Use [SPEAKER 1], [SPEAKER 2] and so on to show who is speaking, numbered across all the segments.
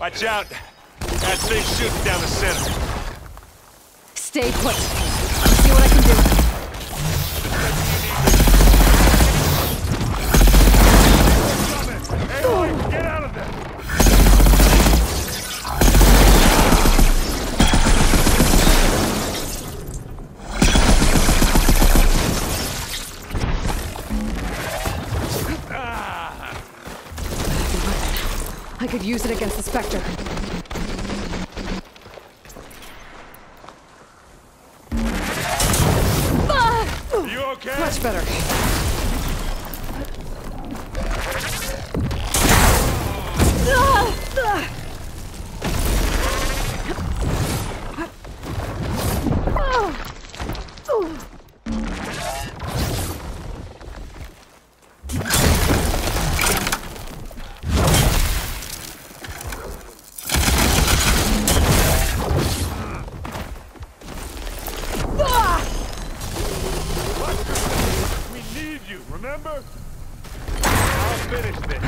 [SPEAKER 1] Watch out. That thing's shooting down the center.
[SPEAKER 2] Stay put. See what I can do.
[SPEAKER 1] Hey, boy, get out of there!
[SPEAKER 2] I could use it against the Spectre.
[SPEAKER 1] You okay?
[SPEAKER 2] Much better.
[SPEAKER 1] Remember? I'll finish this.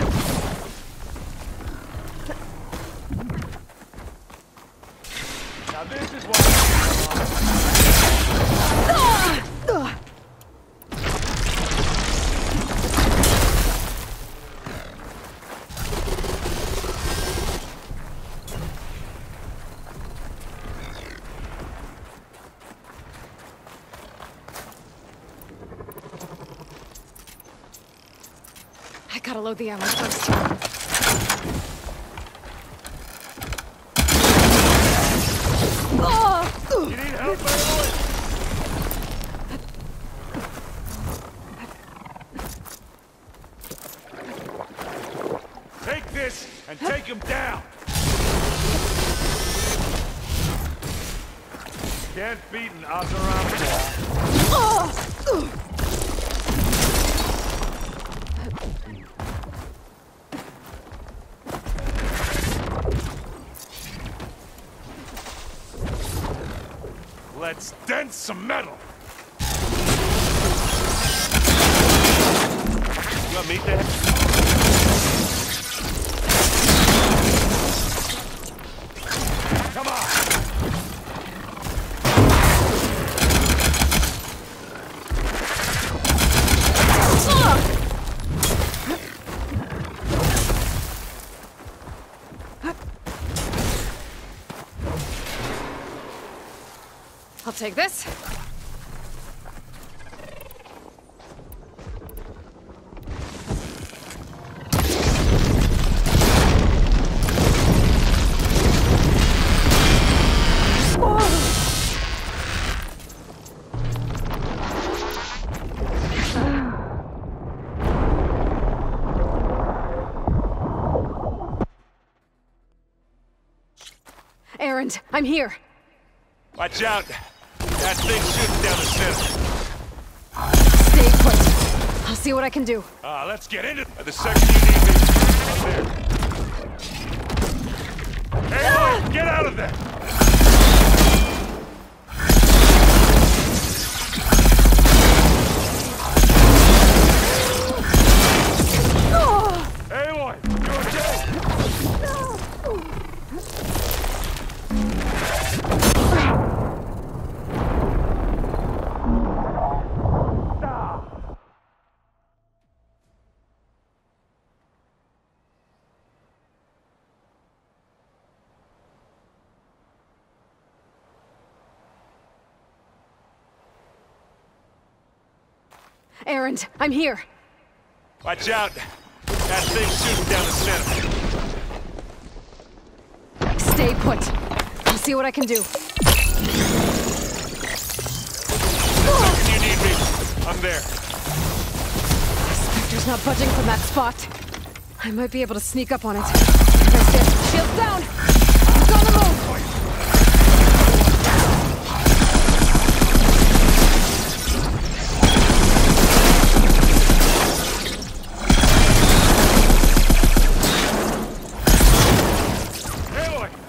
[SPEAKER 1] Now this is what
[SPEAKER 2] I gotta load the ammo first.
[SPEAKER 1] You need help, by the way? Take this and take him down. Can't beat an Azaram ball. Let's dent some metal. You want me to? Come on.
[SPEAKER 2] I'll take this. Errand, I'm here.
[SPEAKER 1] Watch out. That thing's shooting down the center.
[SPEAKER 2] Stay put. I'll see what I can do.
[SPEAKER 1] Let's get into it. The second you need me, I'm there. Hey, boy, get out of there! Hey, boy, you okay?
[SPEAKER 2] Errand, I'm here.
[SPEAKER 1] Watch out. That thing's shooting down the center.
[SPEAKER 2] Stay put. I'll see what I can do.
[SPEAKER 1] Second you need me, I'm there.
[SPEAKER 2] Spectre's not budging from that spot. I might be able to sneak up on it. That's it. Shields down. It's on the move.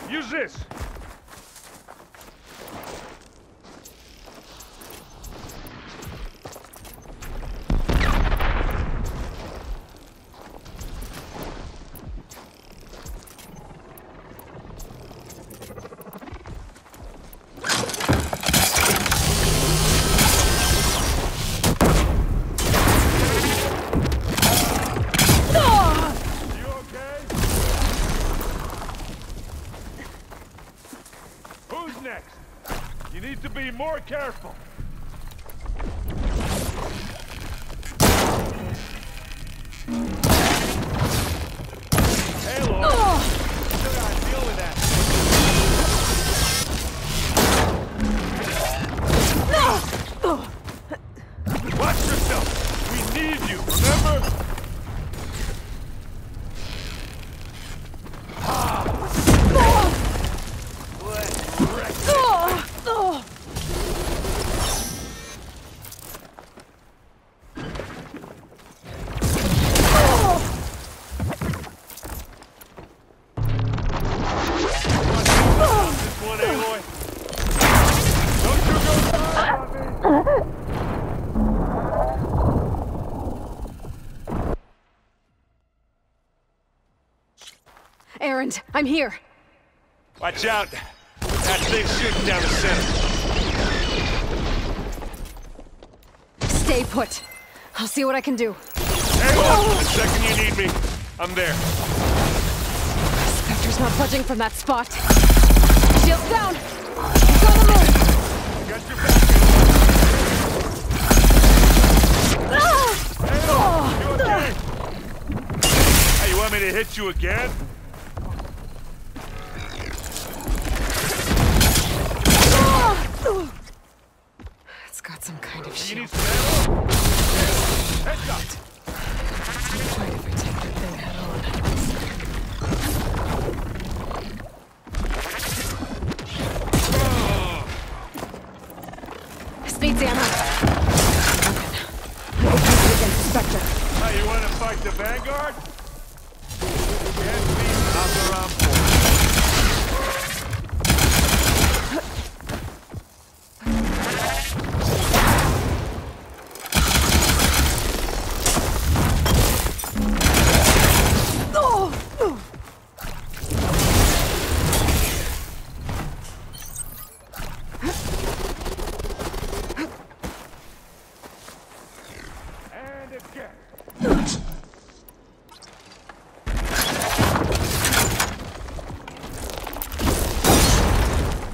[SPEAKER 1] Use this! next. You need to be more careful. Hey, Lord. Still gotta deal with that. Watch yourself. We need you, remember?
[SPEAKER 2] Errand, I'm here.
[SPEAKER 1] Watch out. That thing's shooting down the center.
[SPEAKER 2] Stay put. I'll see what I can do.
[SPEAKER 1] Hang on. The second you need me, I'm there.
[SPEAKER 2] Spectre's not budging from that spot. Shields down. He's on the move.
[SPEAKER 1] Got your back. Hey, you okay? Hey, you want me to hit you again?
[SPEAKER 2] It's got some kind of
[SPEAKER 1] You
[SPEAKER 2] shield.
[SPEAKER 1] need some ammo? Headshot.
[SPEAKER 2] It's fine if I take that thing head on. This needs ammo. I can use it against Spectre.
[SPEAKER 1] Hey, you want to fight the Vanguard? Can't beat knock around for.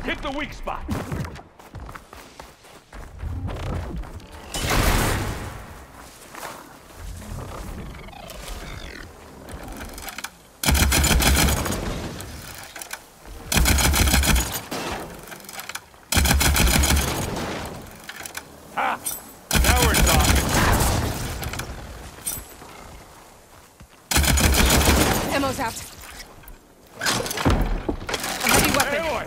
[SPEAKER 1] Hit the weak spot. Ah, now we're talking.
[SPEAKER 2] Ammo's out. A heavy weapon.
[SPEAKER 1] Hey, boy.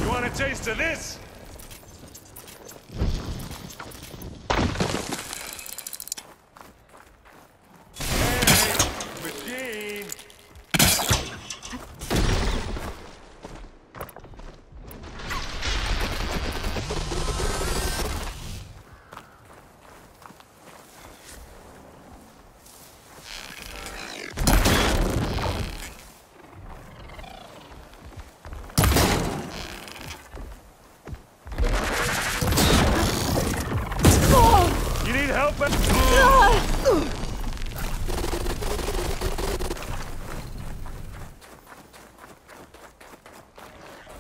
[SPEAKER 1] You want a taste of this? Hey, machine. You need help?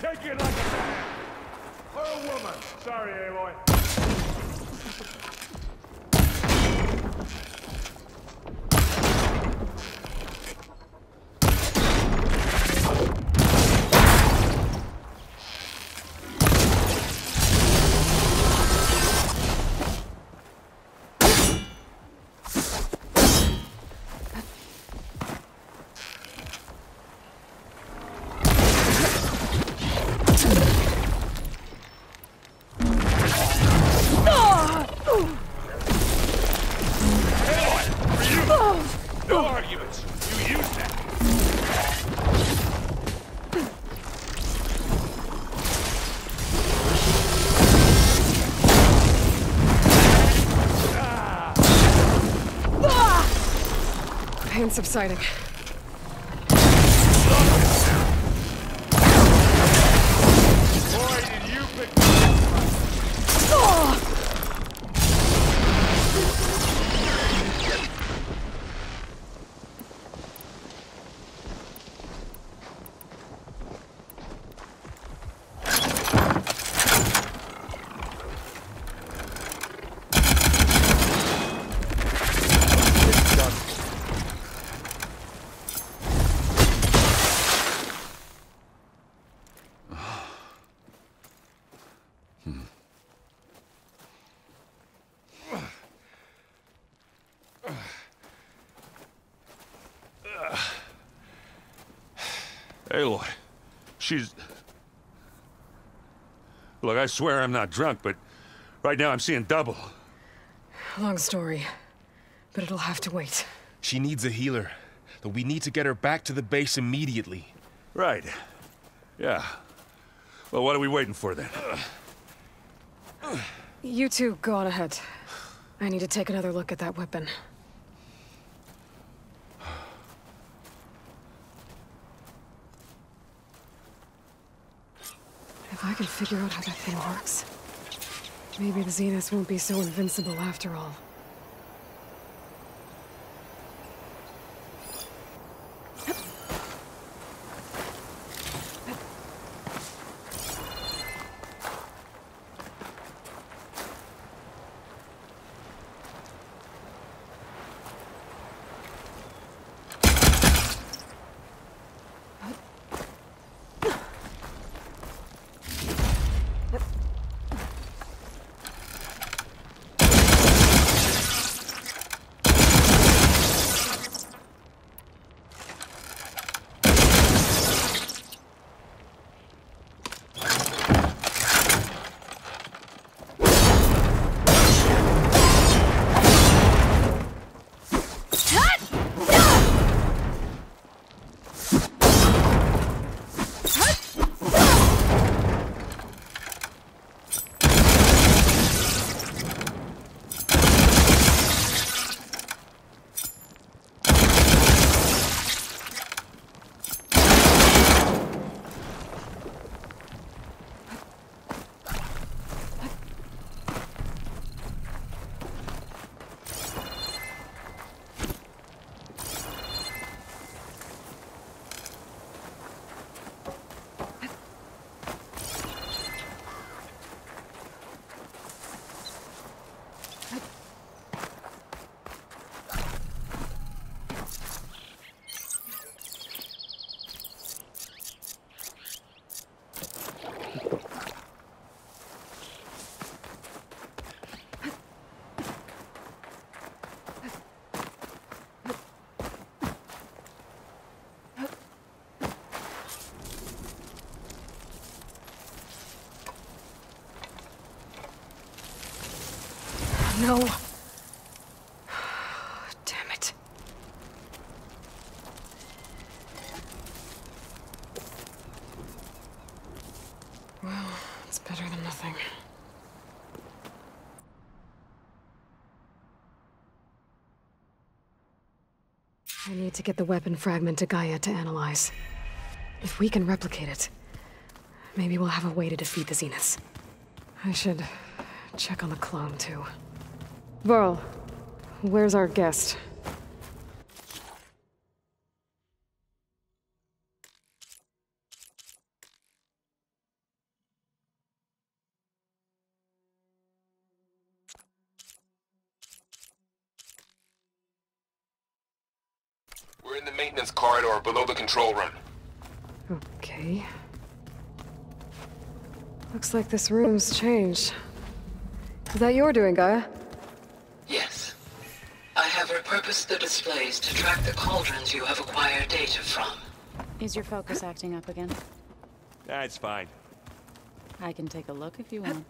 [SPEAKER 1] Take it like a man. Or a woman. Sorry, Aloy. No arguments. You use that.
[SPEAKER 2] Pain subsiding.
[SPEAKER 1] Boy, did you pick Aloy, she's... Look, I swear I'm not drunk, but right now I'm seeing double.
[SPEAKER 2] Long story, but it'll have to wait.
[SPEAKER 3] She needs a healer, but we need to get her back to the base immediately.
[SPEAKER 1] Right. Yeah. Well, what are we waiting for then?
[SPEAKER 2] You two go on ahead. I need to take another look at that weapon. If I can figure out how that thing works, maybe the Zeniths won't be so invincible after all. No. Damn it. Well, it's better than nothing. I need to get the weapon fragment to Gaia to analyze. If we can replicate it, maybe we'll have a way to defeat the Zeniths. I should check on the clone, too. Varl, where's our guest?
[SPEAKER 4] We're in the maintenance corridor below the control room.
[SPEAKER 2] Okay. Looks like this room's changed. Is that your doing, Gaia?
[SPEAKER 5] Yes. I have repurposed the displays to track the cauldrons you have acquired data from.
[SPEAKER 6] Is your focus acting up again?
[SPEAKER 1] That's fine.
[SPEAKER 6] I can take a look if you want.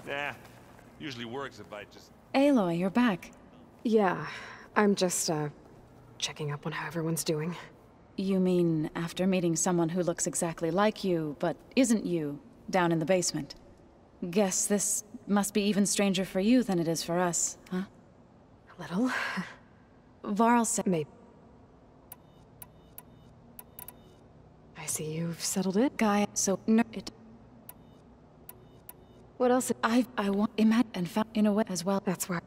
[SPEAKER 1] Nah. Usually works if I just...
[SPEAKER 6] Aloy, you're back.
[SPEAKER 2] Yeah, I'm just, checking up on how everyone's doing.
[SPEAKER 6] You mean after meeting someone who looks exactly like you, but isn't you, down in the basement? Guess this must be even stranger for you than it is for us, huh?
[SPEAKER 2] A little.
[SPEAKER 6] Varl said...
[SPEAKER 2] Maybe. I see you've settled it.
[SPEAKER 6] Gaia, so... No, it...
[SPEAKER 2] What else?
[SPEAKER 6] I want... Imagine and found in a way as well.
[SPEAKER 2] That's where...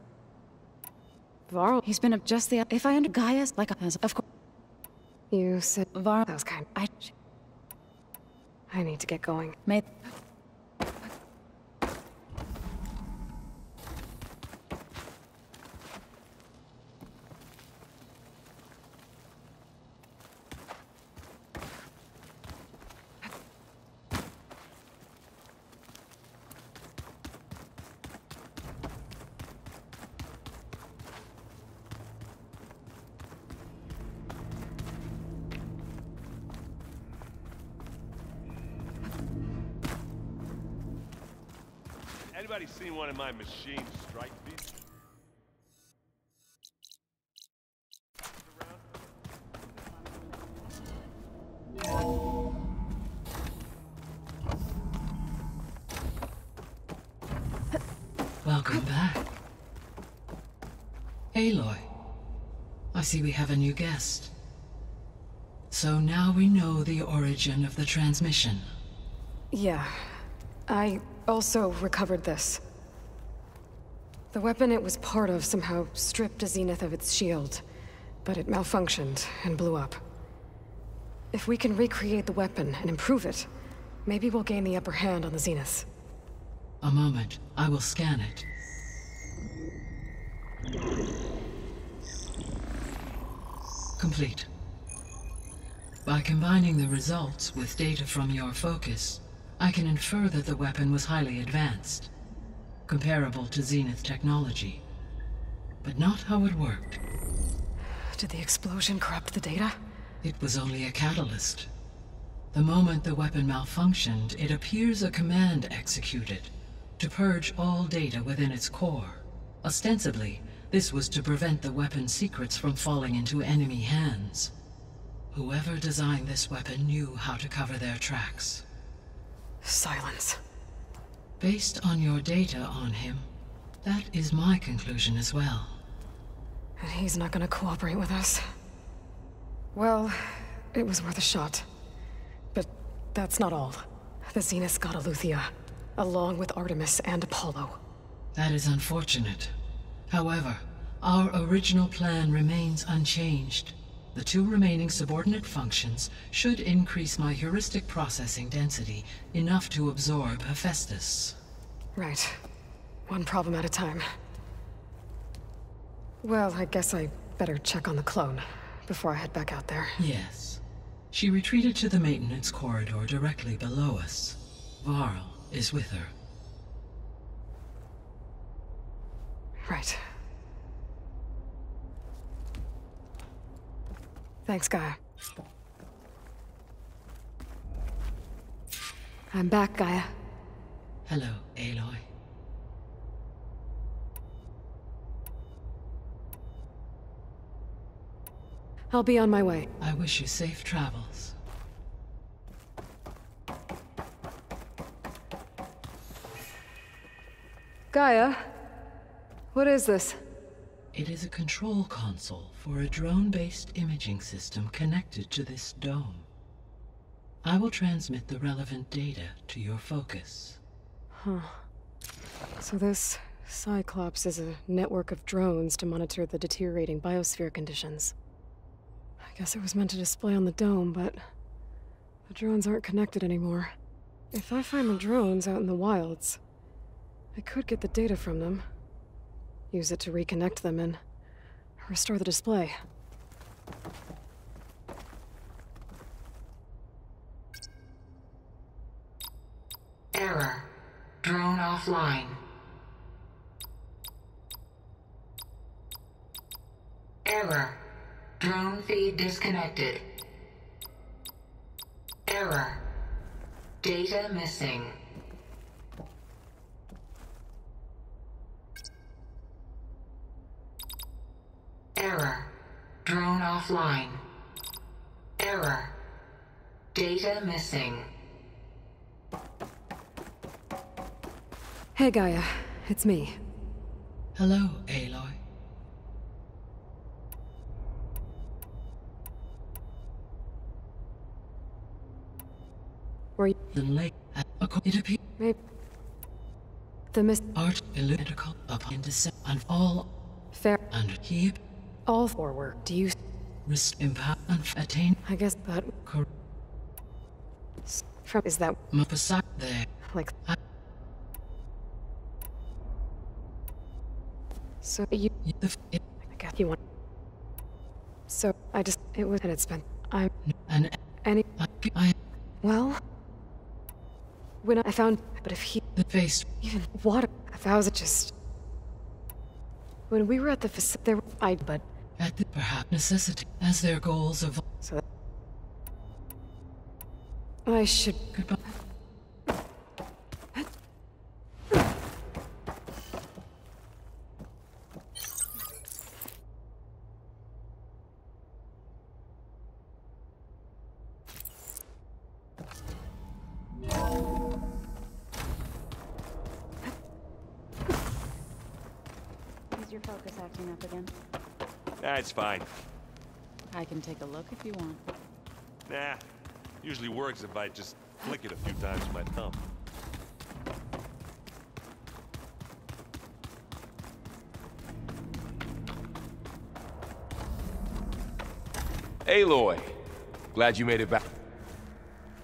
[SPEAKER 2] Varl.
[SPEAKER 6] He's been just the... If I under Gaia's, like, of course...
[SPEAKER 2] You said...
[SPEAKER 6] Varl...
[SPEAKER 2] That was kind...
[SPEAKER 6] I
[SPEAKER 2] need to get going.
[SPEAKER 6] made...
[SPEAKER 1] Anybody seen one of my machine strike beats?
[SPEAKER 7] Welcome back. Aloy, I see we have a new guest. So now we know the origin of the transmission.
[SPEAKER 2] Yeah. I also recovered this. The weapon it was part of somehow stripped a Zenith of its shield, but it malfunctioned and blew up. If we can recreate the weapon and improve it, maybe we'll gain the upper hand on the Zeniths.
[SPEAKER 7] A moment, I will scan it. Complete. By combining the results with data from your focus, I can infer that the weapon was highly advanced, comparable to Zenith technology, but not how it worked.
[SPEAKER 2] Did the explosion corrupt the data?
[SPEAKER 7] It was only a catalyst. The moment the weapon malfunctioned, it appears a command executed to purge all data within its core. Ostensibly, this was to prevent the weapon's secrets from falling into enemy hands. Whoever designed this weapon knew how to cover their tracks.
[SPEAKER 2] Silence.
[SPEAKER 7] Based on your data on him, that is my conclusion as well.
[SPEAKER 2] And he's not gonna cooperate with us. Well, it was worth a shot. But that's not all. The Zeniths got Aletheia, along with Artemis and Apollo.
[SPEAKER 7] That is unfortunate. However, our original plan remains unchanged. The two remaining subordinate functions should increase my heuristic processing density enough to absorb Hephaestus.
[SPEAKER 2] Right. One problem at a time. Well, I guess I better check on the clone before I head back out there.
[SPEAKER 7] Yes. She retreated to the maintenance corridor directly below us. Varl is with her.
[SPEAKER 2] Right. Thanks, Gaia. I'm back, Gaia.
[SPEAKER 7] Hello, Aloy.
[SPEAKER 2] I'll be on my way.
[SPEAKER 7] I wish you safe travels.
[SPEAKER 2] Gaia? What is this?
[SPEAKER 7] It is a control console for a drone-based imaging system connected to this dome. I will transmit the relevant data to your focus.
[SPEAKER 2] Huh. So this Cyclops is a network of drones to monitor the deteriorating biosphere conditions. I guess it was meant to display on the dome, but the drones aren't connected anymore. If I find the drones out in the wilds, I could get the data from them, use it to reconnect them and restore the display.
[SPEAKER 5] Error. Drone offline. Error. Drone feed disconnected. Error. Data missing. Error. Drone offline. Error. Data missing.
[SPEAKER 2] Hey, Gaia. It's me.
[SPEAKER 7] Hello, Aloy.
[SPEAKER 2] Were you...
[SPEAKER 7] The lake it appears
[SPEAKER 2] Maybe... The
[SPEAKER 7] art elliptical upon descent and all
[SPEAKER 2] Fair...
[SPEAKER 7] and keep
[SPEAKER 2] All forward. Do you...
[SPEAKER 7] rest empower and attain
[SPEAKER 2] I guess that... From... Is that...
[SPEAKER 7] beside there.
[SPEAKER 2] Like... So you... I guess you want... So, I just... It was... And it's been... I'm...
[SPEAKER 7] And
[SPEAKER 2] Any...
[SPEAKER 7] I
[SPEAKER 2] Well... When I found... But if he...
[SPEAKER 7] the face
[SPEAKER 2] Even water... A thousand just... When we were at the facility... There were... But...
[SPEAKER 7] at the perhaps necessity as their goals of
[SPEAKER 2] So... I should...
[SPEAKER 7] goodbye.
[SPEAKER 6] your focus acting up again?
[SPEAKER 1] Nah, it's fine.
[SPEAKER 6] I can take a look if you want.
[SPEAKER 1] Nah, usually works if I just flick it a few times with my thumb.
[SPEAKER 3] Aloy! Glad you made it back.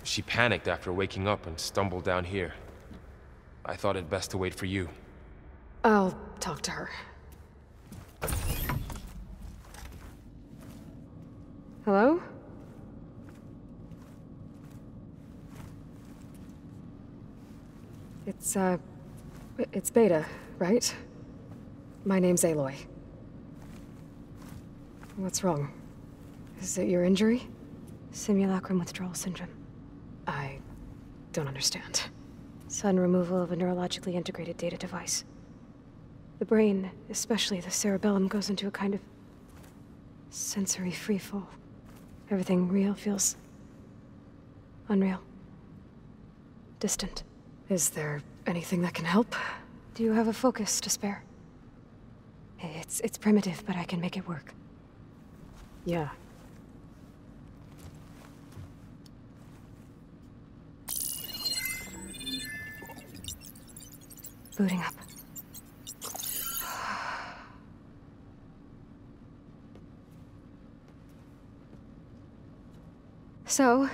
[SPEAKER 3] She panicked after waking up and stumbled down here. I thought it best to wait for you.
[SPEAKER 2] I'll talk to her. Hello? It's Beta, right? My name's Aloy. What's wrong? Is it your injury?
[SPEAKER 8] Simulacrum withdrawal syndrome.
[SPEAKER 2] I don't understand.
[SPEAKER 8] Sudden removal of a neurologically integrated data device. The brain, especially the cerebellum, goes into a kind of sensory freefall. Everything real feels unreal. Distant.
[SPEAKER 2] Is there anything that can help?
[SPEAKER 8] Do you have a focus to spare? It's primitive, but I can make it work.
[SPEAKER 2] Yeah.
[SPEAKER 8] Booting up.
[SPEAKER 2] So,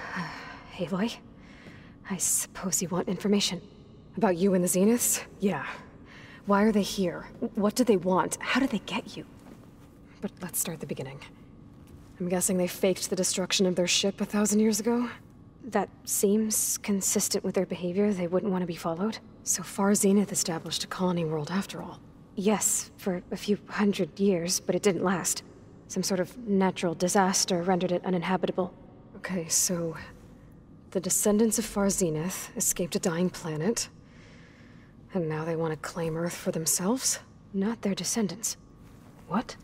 [SPEAKER 2] Aloy, I suppose you want information. About you and the Zeniths? Yeah. Why are they here? What do they want? How did they get you? But let's start at the beginning. I'm guessing they faked the destruction of their ship 1,000 years ago?
[SPEAKER 8] That seems consistent with their behavior. They wouldn't want to be followed.
[SPEAKER 2] So far, Zenith established a colony world after all.
[SPEAKER 8] Yes, for a few hundred years, but it didn't last. Some sort of natural disaster rendered it uninhabitable.
[SPEAKER 2] Okay, so the descendants of Far Zenith escaped a dying planet, and now they want to claim Earth for themselves?
[SPEAKER 8] Not their descendants.
[SPEAKER 2] What?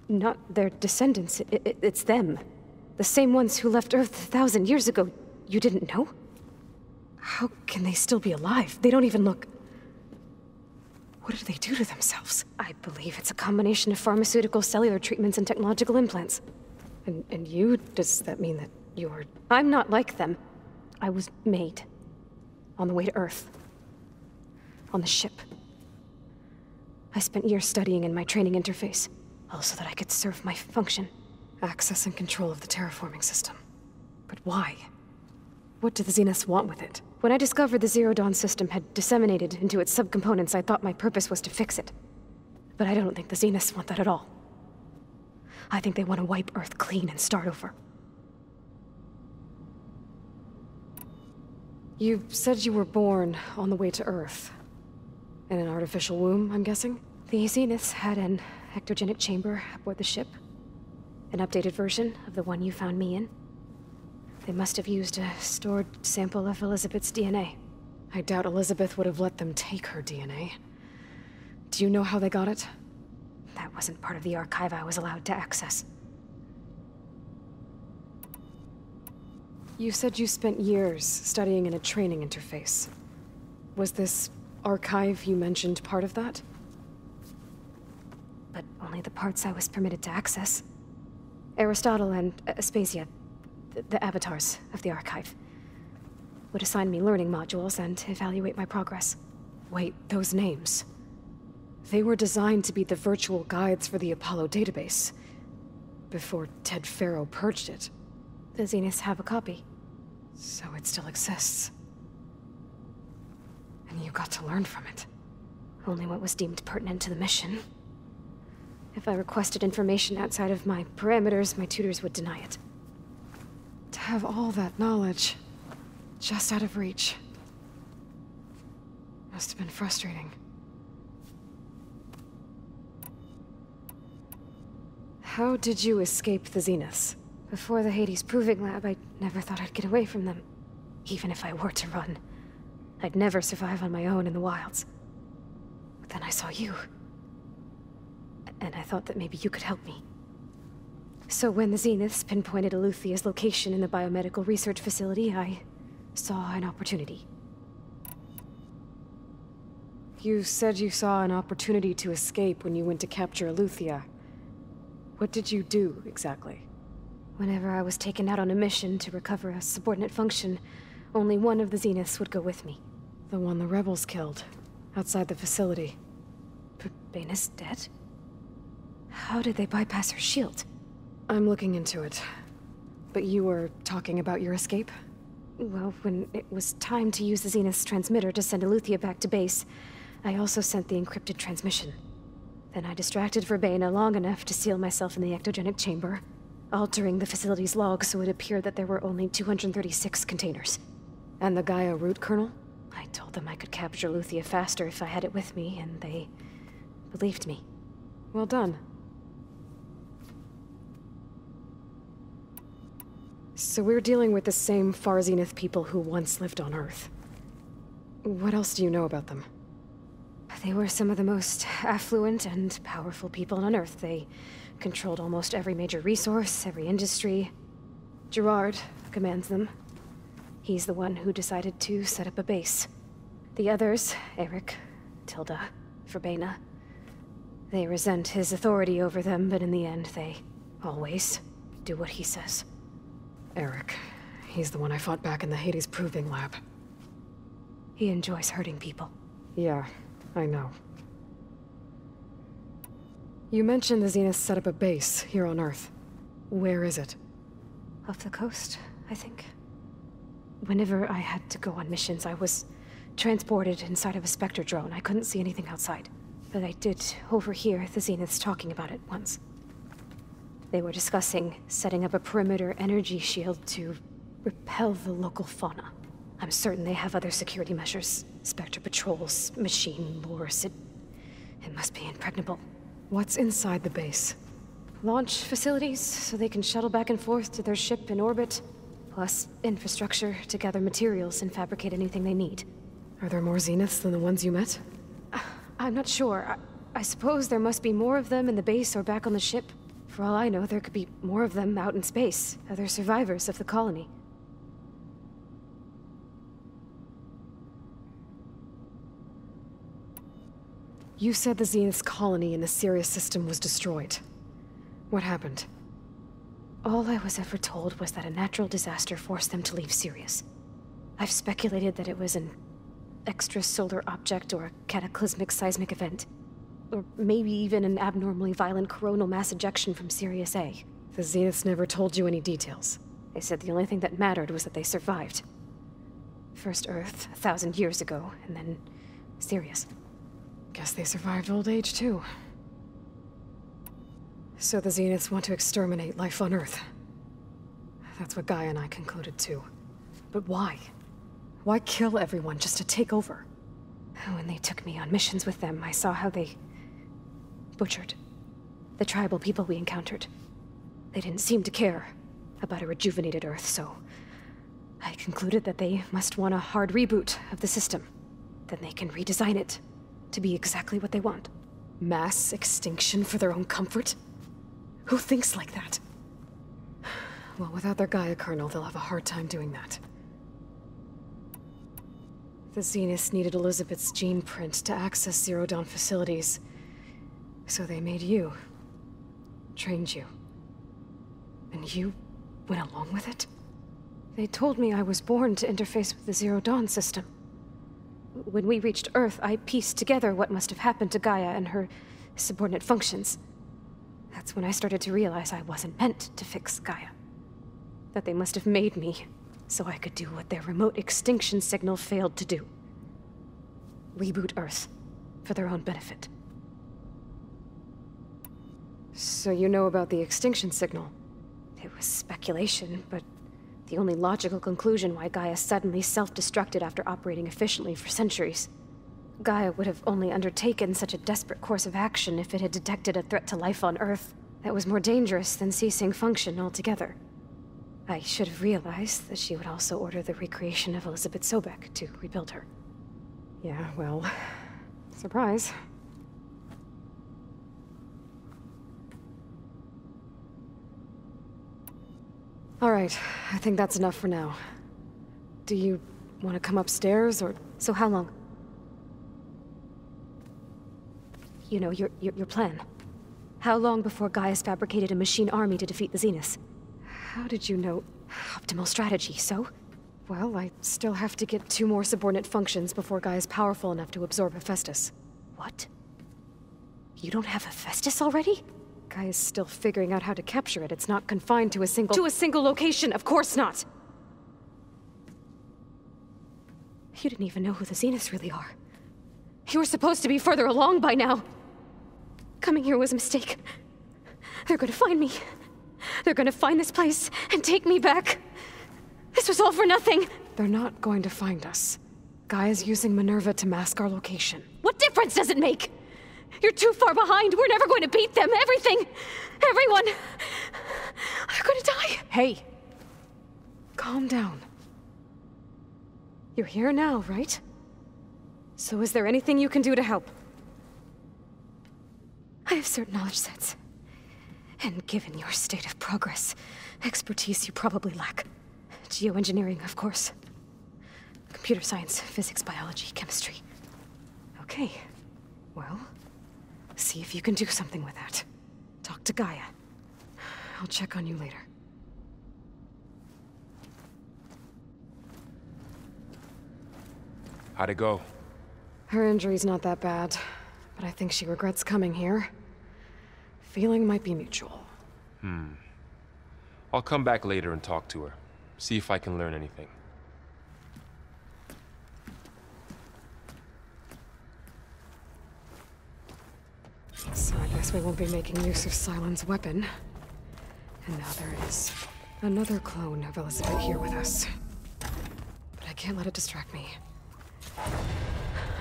[SPEAKER 8] Not their descendants. It's them. The same ones who left Earth 1,000 years ago. You didn't know?
[SPEAKER 2] How can they still be alive? They don't even look... What did they do to themselves?
[SPEAKER 8] I believe it's a combination of pharmaceutical, cellular treatments, and technological implants.
[SPEAKER 2] And you? Does that mean that you're...
[SPEAKER 8] I'm not like them. I was made. On the way to Earth. On the ship. I spent years studying in my training interface, all so that I could serve my function.
[SPEAKER 2] Access and control of the terraforming system. But why? What do the Zeniths want with it?
[SPEAKER 8] When I discovered the Zero Dawn system had disseminated into its subcomponents, I thought my purpose was to fix it. But I don't think the Zeniths want that at all. I think they want to wipe Earth clean and start over.
[SPEAKER 2] You said you were born on the way to Earth. In an artificial womb, I'm guessing?
[SPEAKER 8] The Zeniths had an ectogenic chamber aboard the ship. An updated version of the one you found me in. They must have used a stored sample of Elizabeth's DNA.
[SPEAKER 2] I doubt Elizabeth would have let them take her DNA. Do you know how they got it?
[SPEAKER 8] That wasn't part of the archive I was allowed to access.
[SPEAKER 2] You said you spent years studying in a training interface. Was this archive you mentioned part of that?
[SPEAKER 8] But only the parts I was permitted to access. Aristotle and Aspasia, the avatars of the archive, would assign me learning modules and evaluate my progress.
[SPEAKER 2] Wait, those names. They were designed to be the virtual guides for the Apollo database, before Ted Faro purged it.
[SPEAKER 8] The Zeniths have a copy.
[SPEAKER 2] So it still exists. And you got to learn from it.
[SPEAKER 8] Only what was deemed pertinent to the mission. If I requested information outside of my parameters, my tutors would deny it.
[SPEAKER 2] To have all that knowledge, just out of reach. Must have been frustrating. How did you escape the Zeniths?
[SPEAKER 8] Before the Hades Proving Lab, I never thought I'd get away from them. Even if I were to run. I'd never survive on my own in the wilds. But then I saw you. And I thought that maybe you could help me. So when the Zeniths pinpointed Eluthia's location in the biomedical research facility, I saw an opportunity.
[SPEAKER 2] You said you saw an opportunity to escape when you went to capture Eleuthia. What did you do, exactly?
[SPEAKER 8] Whenever I was taken out on a mission to recover a subordinate function, only one of the Zeniths would go with me.
[SPEAKER 2] The one the rebels killed, outside the facility.
[SPEAKER 8] Baina's dead? How did they bypass her shield?
[SPEAKER 2] I'm looking into it. But you were talking about your escape?
[SPEAKER 8] Well, when it was time to use the Zenith's transmitter to send Eleuthia back to base, I also sent the encrypted transmission. Then I distracted Verbena long enough to seal myself in the ectogenic chamber, altering the facility's log so it appeared that there were only 236 containers.
[SPEAKER 2] And the Gaia root kernel?
[SPEAKER 8] I told them I could capture Eleuthia faster if I had it with me, and they believed me.
[SPEAKER 2] Well done. So we're dealing with the same Far Zenith people who once lived on Earth. What else do you know about them?
[SPEAKER 8] They were some of the most affluent and powerful people on Earth. They controlled almost every major resource, every industry. Gerard commands them. He's the one who decided to set up a base. The others, Eric, Tilda, Verbena, they resent his authority over them, but in the end, they always do what he says.
[SPEAKER 2] Eric. He's the one I fought back in the Hades Proving Lab.
[SPEAKER 8] He enjoys hurting people.
[SPEAKER 2] Yeah, I know. You mentioned the Zenith set up a base here on Earth. Where is it?
[SPEAKER 8] Off the coast, I think. Whenever I had to go on missions, I was transported inside of a Spectre drone. I couldn't see anything outside. But I did overhear the Zeniths talking about it once. They were discussing setting up a perimeter energy shield to repel the local fauna. I'm certain they have other security measures. Spectre patrols, machine lures. It must be impregnable.
[SPEAKER 2] What's inside the base?
[SPEAKER 8] Launch facilities, so they can shuttle back and forth to their ship in orbit. Plus infrastructure to gather materials and fabricate anything they need.
[SPEAKER 2] Are there more Zeniths than the ones you met?
[SPEAKER 8] I'm not sure. I suppose there must be more of them in the base or back on the ship. For all I know, there could be more of them out in space, other survivors of the colony.
[SPEAKER 2] You said the Zenith's colony in the Sirius system was destroyed. What happened?
[SPEAKER 8] All I was ever told was that a natural disaster forced them to leave Sirius. I've speculated that it was an extrasolar object or a cataclysmic seismic event. Or maybe even an abnormally violent coronal mass ejection from Sirius A.
[SPEAKER 2] The Zeniths never told you any details.
[SPEAKER 8] They said the only thing that mattered was that they survived. First Earth, 1,000 years ago, and then Sirius.
[SPEAKER 2] Guess they survived old age, too. So the Zeniths want to exterminate life on Earth. That's what Gaia and I concluded, too. But why? Why kill everyone just to take over?
[SPEAKER 8] When they took me on missions with them, I saw how they butchered the tribal people we encountered. They didn't seem to care about a rejuvenated Earth, so I concluded that they must want a hard reboot of the system. Then they can redesign it to be exactly what they want.
[SPEAKER 2] Mass extinction for their own comfort? Who thinks like that? Well, without their Gaia kernel, they'll have a hard time doing that. The Zeniths needed Elizabeth's gene print to access Zero Dawn facilities. So they made you. Trained you. And you went along with it?
[SPEAKER 8] They told me I was born to interface with the Zero Dawn system. When we reached Earth, I pieced together what must have happened to Gaia and her subordinate functions. That's when I started to realize I wasn't meant to fix Gaia. That they must have made me so I could do what their remote extinction signal failed to do. Reboot Earth, for their own benefit.
[SPEAKER 2] So you know about the extinction signal?
[SPEAKER 8] It was speculation, but the only logical conclusion why Gaia suddenly self-destructed after operating efficiently for centuries. Gaia would have only undertaken such a desperate course of action if it had detected a threat to life on Earth that was more dangerous than ceasing function altogether. I should have realized that she would also order the recreation of Elizabeth Sobek to rebuild her.
[SPEAKER 2] Yeah, well, surprise. All right, I think that's enough for now. Do you want to come upstairs, or...
[SPEAKER 8] So how long? you know, your plan. How long before Gaius fabricated a machine army to defeat the Zeniths?
[SPEAKER 2] How did you know?
[SPEAKER 8] Optimal strategy, so?
[SPEAKER 2] Well, I still have to get 2 more subordinate functions before Gaia's powerful enough to absorb Hephaestus.
[SPEAKER 8] What? You don't have Hephaestus already?
[SPEAKER 2] Gaia's still figuring out how to capture it. It's not confined to a single— To a single location, of course not!
[SPEAKER 8] You didn't even know who the Zeniths really are.
[SPEAKER 2] You were supposed to be further along by now!
[SPEAKER 8] Coming here was a mistake. They're gonna find me. They're gonna find this place and take me back. This was all for nothing!
[SPEAKER 2] They're not going to find us. Gaia's using Minerva to mask our location.
[SPEAKER 8] What difference does it make? You're too far behind. We're never going to beat them. Everything. Everyone. They're gonna die.
[SPEAKER 2] Hey. Calm down. You're here now, right? So is there anything you can do to help?
[SPEAKER 8] I have certain knowledge sets. And given your state of progress, expertise you probably lack. Geoengineering, of course. Computer science, physics, biology, chemistry.
[SPEAKER 2] Okay. Well, see if you can do something with that. Talk to Gaia. I'll check on you later.
[SPEAKER 3] How'd it go?
[SPEAKER 2] Her injury's not that bad, but I think she regrets coming here. Feeling might be mutual.
[SPEAKER 3] I'll come back later and talk to her. See if I can learn anything.
[SPEAKER 2] So I guess we won't be making use of Sylens' weapon. And now there is another clone of Elizabeth here with us. But I can't let it distract me.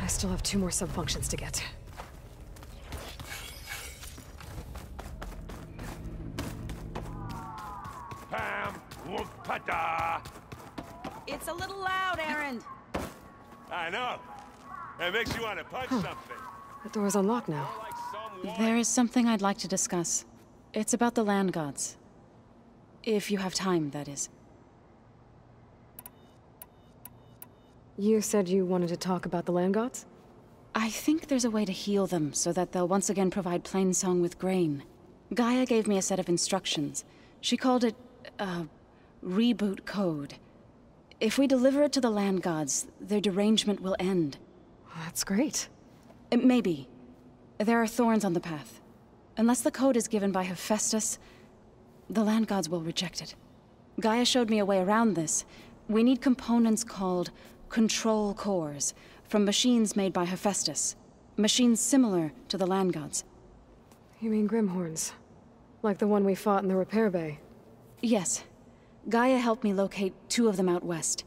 [SPEAKER 2] I still have 2 more sub-functions to get.
[SPEAKER 1] Pam, whoop-a-da.
[SPEAKER 6] It's a little loud, Erend.
[SPEAKER 1] I know. It makes you want to punch something.
[SPEAKER 2] The door's unlocked now.
[SPEAKER 1] Like
[SPEAKER 6] There is something I'd like to discuss. It's about the land gods. If you have time, that is.
[SPEAKER 2] You said you wanted to talk about the land gods?
[SPEAKER 6] I think there's a way to heal them so that they'll once again provide Plainsong with grain. Gaia gave me a set of instructions. She called it, reboot code. If we deliver it to the land gods, their derangement will end.
[SPEAKER 2] Well, that's great.
[SPEAKER 6] Maybe. There are thorns on the path. Unless the code is given by Hephaestus, the land gods will reject it. Gaia showed me a way around this. We need components called control cores from machines made by Hephaestus. Machines similar to the land gods.
[SPEAKER 2] You mean Grimhorns? Like the one we fought in the repair bay?
[SPEAKER 6] Yes. Gaia helped me locate 2 of them out west.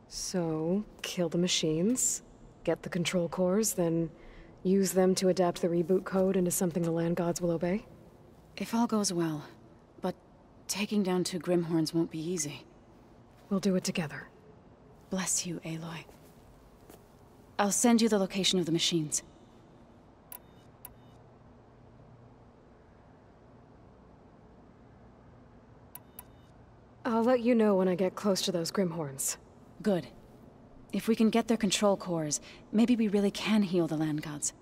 [SPEAKER 2] So, kill the machines, get the control cores, then use them to adapt the reboot code into something the land gods will obey?
[SPEAKER 6] If all goes well. But taking down 2 Grimhorns won't be easy.
[SPEAKER 2] We'll do it together.
[SPEAKER 6] Bless you, Aloy. I'll send you the location of the machines.
[SPEAKER 2] I'll let you know when I get close to those Grimhorns.
[SPEAKER 6] Good. If we can get their control cores, maybe we really can heal the land gods.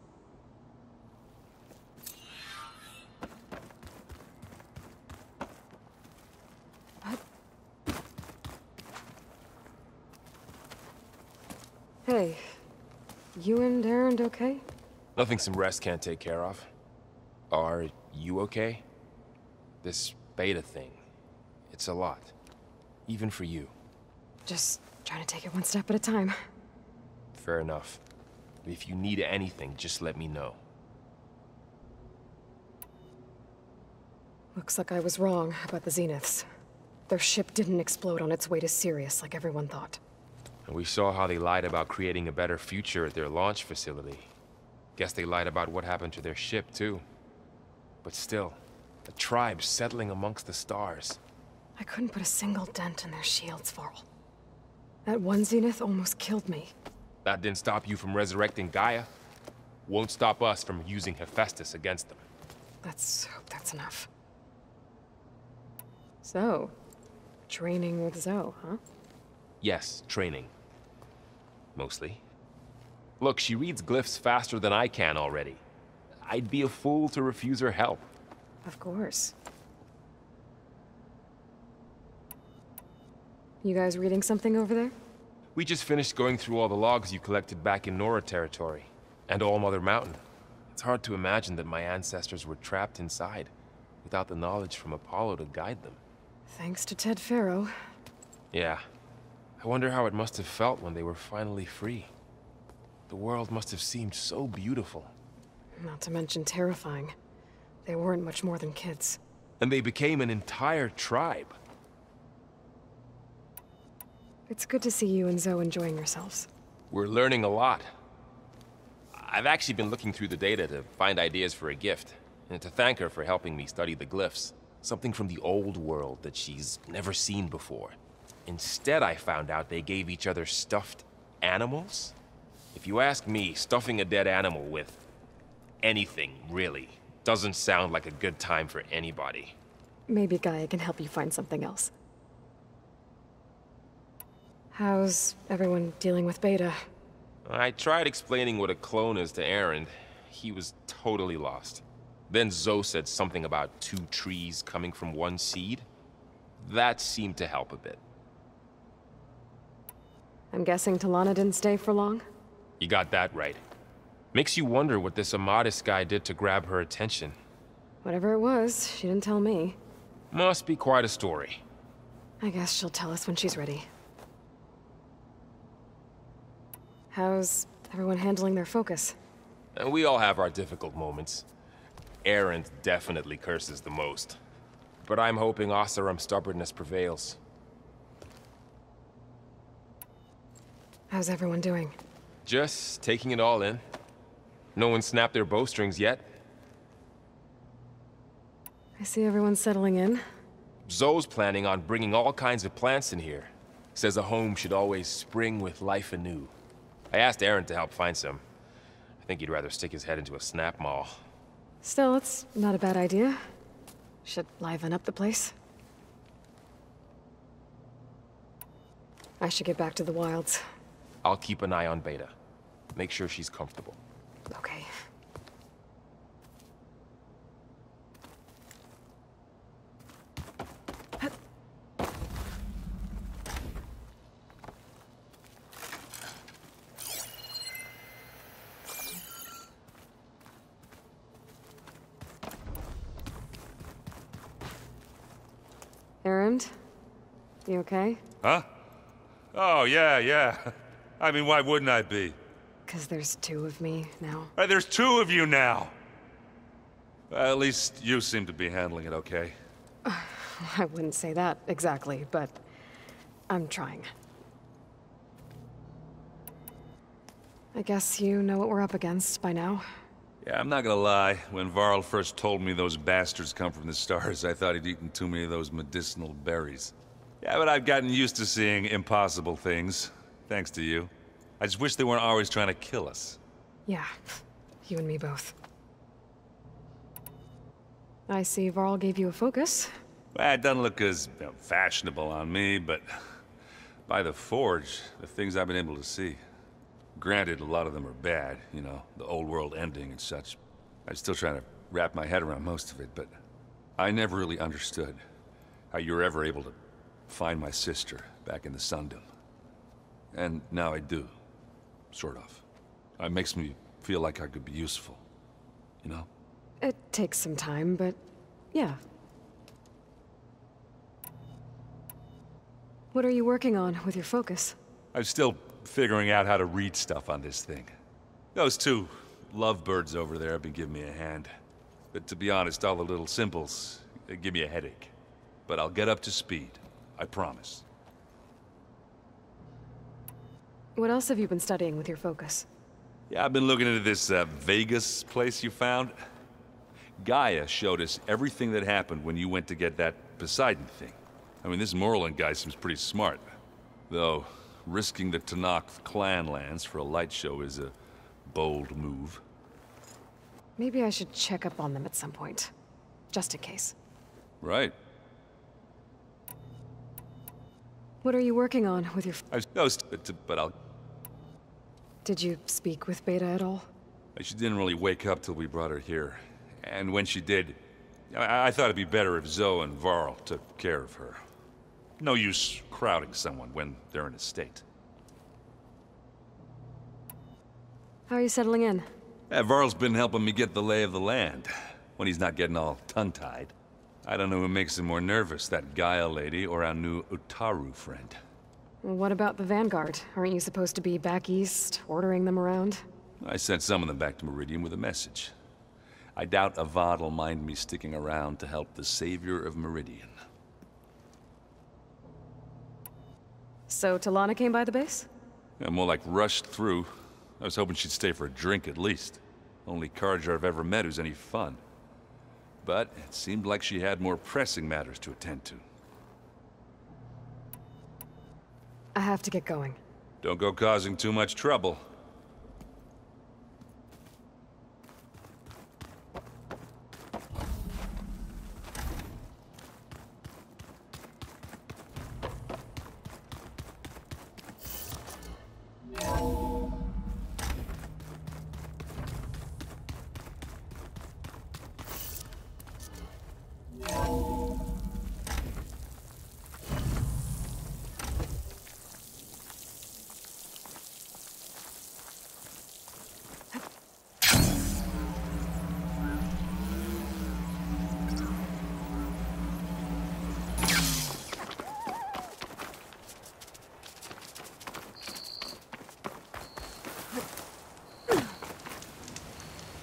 [SPEAKER 2] Hey, you and Erend okay?
[SPEAKER 3] Nothing some rest can't take care of. Are you okay? This beta thing, it's a lot. Even for you.
[SPEAKER 2] Just trying to take it one step at a time.
[SPEAKER 3] Fair enough. If you need anything, just let me know.
[SPEAKER 2] Looks like I was wrong about the Zeniths. Their ship didn't explode on its way to Sirius like everyone thought.
[SPEAKER 3] And we saw how they lied about creating a better future at their launch facility. Guess they lied about what happened to their ship, too. But still, a tribe settling amongst the stars.
[SPEAKER 2] I couldn't put a single dent in their shields, Varl. That one Zenith almost killed me.
[SPEAKER 3] That didn't stop you from resurrecting Gaia. Won't stop us from using Hephaestus against them.
[SPEAKER 2] Let's hope that's enough. So, training with Zoe, huh?
[SPEAKER 3] Yes, training. Mostly. Look, she reads glyphs faster than I can already. I'd be a fool to refuse her help.
[SPEAKER 2] Of course. You guys reading something over there?
[SPEAKER 3] We just finished going through all the logs you collected back in Nora territory, and All Mother Mountain. It's hard to imagine that my ancestors were trapped inside, without the knowledge from Apollo to guide them.
[SPEAKER 2] Thanks to Ted Faro.
[SPEAKER 3] Yeah. I wonder how it must have felt when they were finally free. The world must have seemed so beautiful.
[SPEAKER 2] Not to mention terrifying. They weren't much more than kids.
[SPEAKER 3] And they became an entire tribe.
[SPEAKER 2] It's good to see you and Zoe enjoying yourselves.
[SPEAKER 3] We're learning a lot. I've actually been looking through the data to find ideas for a gift, and to thank her for helping me study the glyphs. Something from the old world that she's never seen before. Instead, I found out they gave each other stuffed animals. If you ask me, stuffing a dead animal with anything, really, doesn't sound like a good time for anybody.
[SPEAKER 2] Maybe Gaia can help you find something else. How's everyone dealing with Beta?
[SPEAKER 3] I tried explaining what a clone is to Aaron. He was totally lost. Then Zoe said something about 2 trees coming from 1 seed. That seemed to help a bit.
[SPEAKER 2] I'm guessing Talana didn't stay for long?
[SPEAKER 3] You got that right. Makes you wonder what this Amadis guy did to grab her attention.
[SPEAKER 2] Whatever it was, she didn't tell me.
[SPEAKER 3] Must be quite a story.
[SPEAKER 2] I guess she'll tell us when she's ready. How's everyone handling their focus?
[SPEAKER 3] And we all have our difficult moments. Aaron definitely curses the most. But I'm hoping Oseram's stubbornness prevails.
[SPEAKER 2] How's everyone doing?
[SPEAKER 3] Just taking it all in. No one snapped their bowstrings yet.
[SPEAKER 2] I see everyone settling in.
[SPEAKER 3] Zoe's planning on bringing all kinds of plants in here. Says a home should always spring with life anew. I asked Aaron to help find some. I think he'd rather stick his head into a snap mall.
[SPEAKER 2] Still, it's not a bad idea. Should liven up the place. I should get back to the wilds.
[SPEAKER 3] I'll keep an eye on Beta. Make sure she's comfortable.
[SPEAKER 2] Okay. Aaron? You okay?
[SPEAKER 1] Huh? Oh, yeah. I mean, why wouldn't I be?
[SPEAKER 2] 'Cause there's 2 of me now.
[SPEAKER 1] There's 2 of you now! At least you seem to be handling it okay.
[SPEAKER 2] I wouldn't say that exactly, but I'm trying. I guess you know what we're up against by now.
[SPEAKER 1] Yeah, I'm not gonna lie. When Varl first told me those bastards come from the stars, I thought he'd eaten too many of those medicinal berries. Yeah, but I've gotten used to seeing impossible things, thanks to you. I just wish they weren't always trying to kill us.
[SPEAKER 2] Yeah, you and me both. I see Varl gave you a focus.
[SPEAKER 1] Well, it doesn't look as fashionable on me, but by the Forge, the things I've been able to see. Granted, a lot of them are bad, you know, the old world ending and such. I'm still trying to wrap my head around most of it, but I never really understood how you were ever able to find my sister back in the Sundom. And now I do, sort of. It makes me feel like I could be useful, you know?
[SPEAKER 2] It takes some time, but yeah. What are you working on with your focus?
[SPEAKER 1] I'm still figuring out how to read stuff on this thing. Those 2 lovebirds over there have been giving me a hand. But to be honest, all the little symbols, they give me a headache. But I'll get up to speed, I promise.
[SPEAKER 2] What else have you been studying with your focus?
[SPEAKER 1] Yeah, I've been looking into this Vegas place you found. Gaia showed us everything that happened when you went to get that Poseidon thing. I mean, this Morland guy seems pretty smart. Though, risking the Tanakh clan lands for a light show is a bold move.
[SPEAKER 2] Maybe I should check up on them at some point. Just in case.
[SPEAKER 1] Right.
[SPEAKER 2] What are you working on with your...
[SPEAKER 1] But I'll...
[SPEAKER 2] Did you speak with Beta at all?
[SPEAKER 1] She didn't really wake up till we brought her here. And when she did, I thought it'd be better if Zoe and Varl took care of her. No use crowding someone when they're in a state.
[SPEAKER 2] How are you settling in?
[SPEAKER 1] Varl's been helping me get the lay of the land, when he's not getting all tongue-tied. I don't know who makes him more nervous, that Gaia lady or our new Utaru friend.
[SPEAKER 2] Well, what about the Vanguard? Aren't you supposed to be back east, ordering them around?
[SPEAKER 1] I sent some of them back to Meridian with a message. I doubt Avad'll mind me sticking around to help the savior of Meridian.
[SPEAKER 2] So Talana came by the base?
[SPEAKER 1] Yeah, more like rushed through. I was hoping she'd stay for a drink at least. Only Carja I've ever met who's any fun. But it seemed like she had more pressing matters to attend to.
[SPEAKER 2] I have to get going.
[SPEAKER 1] Don't go causing too much trouble.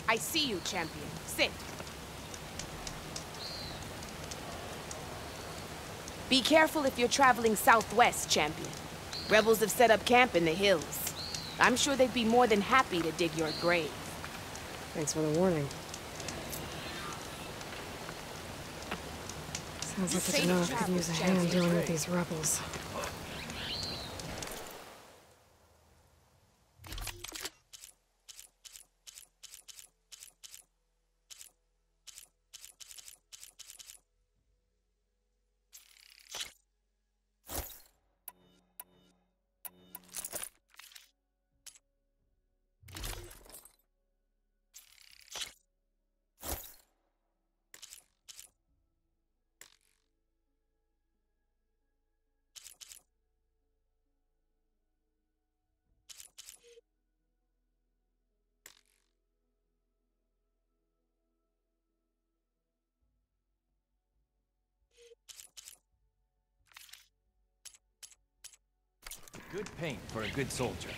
[SPEAKER 9] I see you, champion. Sit. Be careful if you're traveling southwest, champion. Rebels have set up camp in the hills. I'm sure they'd be more than happy to dig your grave.
[SPEAKER 2] Thanks for the warning. Sounds like it's enough could use a hand dealing with these rebels.
[SPEAKER 10] Good paint for a good soldier.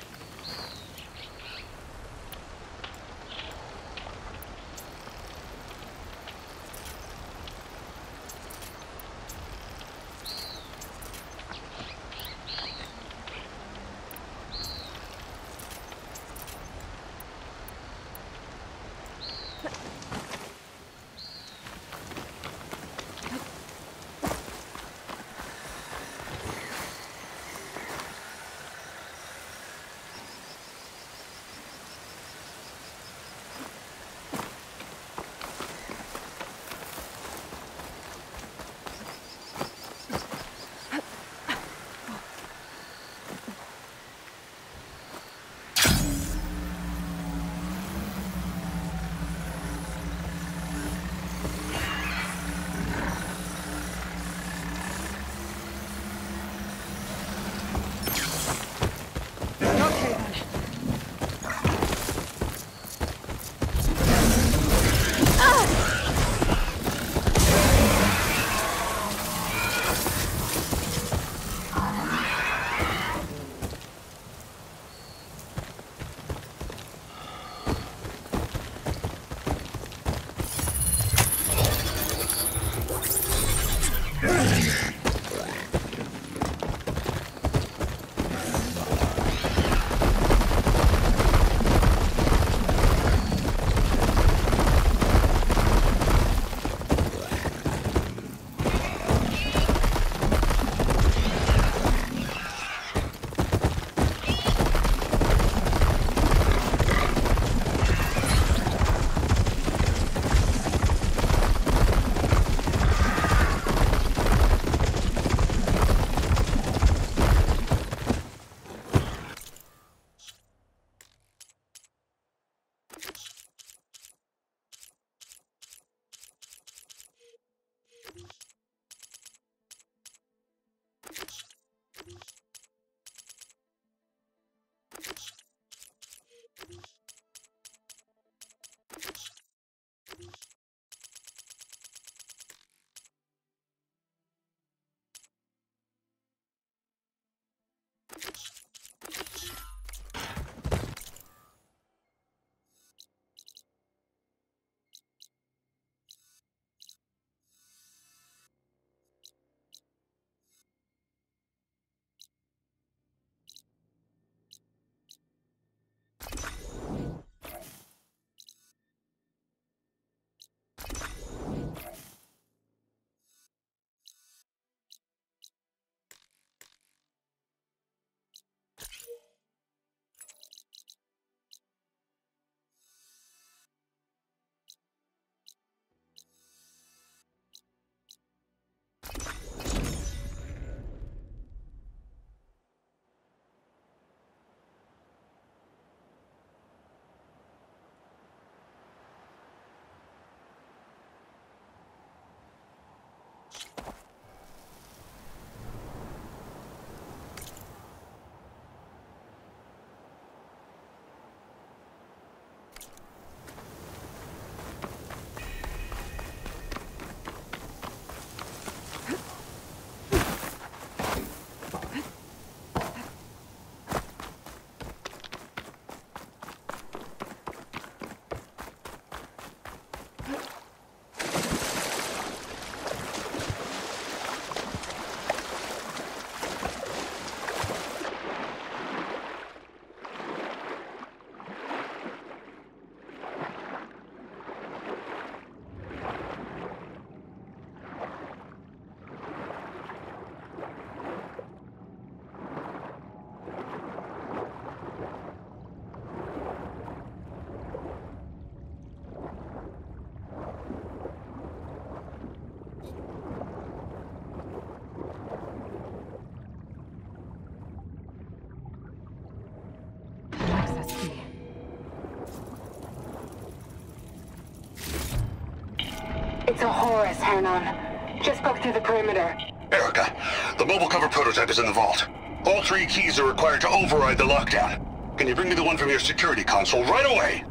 [SPEAKER 11] It's a Horus, Hanon. Just broke through the perimeter.
[SPEAKER 12] Erica, the mobile cover prototype is in the vault. All 3 keys are required to override the lockdown. Can you bring me the one from your security console right away?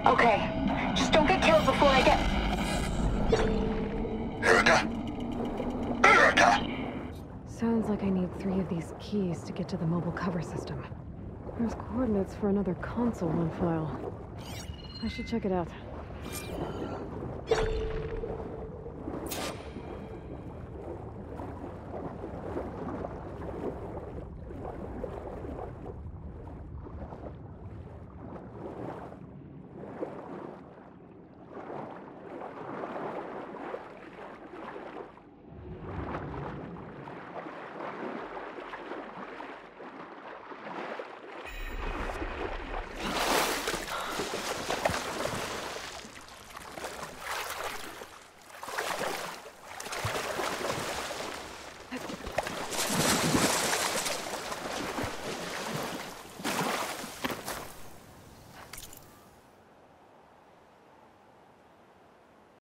[SPEAKER 11] Okay. Just don't get killed before I get...
[SPEAKER 12] Erica? Erica!
[SPEAKER 2] Sounds like I need 3 of these keys to get to the mobile cover system. There's coordinates for another console on file. I should check it out.